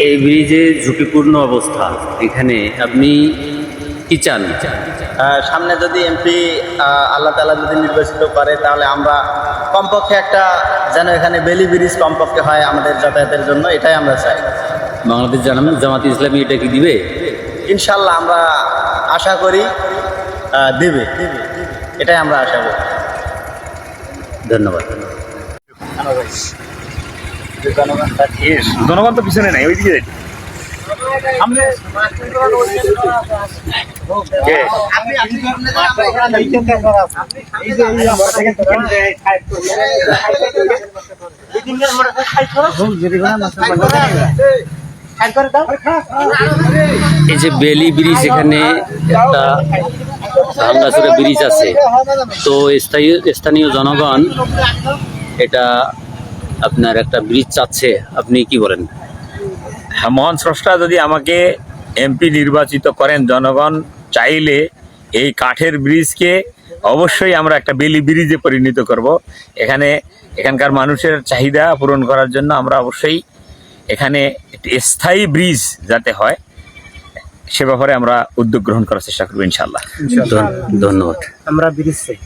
এই ব্রিজে ঝুঁকিপূর্ণ অবস্থা, এখানে আপনি কি চান? সামনে যদি এমপি আল্লাহ তাআলা যদি নির্বাচিত করে, তাহলে আমরা কমপক্ষে একটা যেন এখানে বেলি ব্রিজ কমপক্ষে হয় আমাদের যাতায়াতের জন্য, এটাই আমরা চাই। বাংলাদেশ জামাত ইসলামী এটা কি দিবে? ইনশাল্লাহ আমরা আশা করি দিবে, এটাই আমরা আশা করি। ধন্যবাদ। জনগণ তো পিছনে নাই, ওইদিকে যাই। এই যে বেলি ব্রিজ, এখানে একটা ভাঙ্গাচোরা ব্রিজ আছে, তো স্থানীয় জনগণ এটা আপনার একটা ব্রিজ চাচ্ছে, আপনি কি বলেন? মহান স্রষ্টা যদি আমাকে এমপি নির্বাচিত করেন, জনগণ চাইলে এই কাঠের ব্রিজকে অবশ্যই আমরা একটা বেলি ব্রিজে পরিণত করব। এখানকার মানুষের চাহিদা পূরণ করার জন্য আমরা অবশ্যই এখানে একটি স্থায়ী ব্রিজ যাতে হয় সে ব্যাপারে আমরা উদ্যোগ গ্রহণ করার চেষ্টা করবো ইনশাল্লাহ। ধন্যবাদ। আমরা ব্রিজ চাই।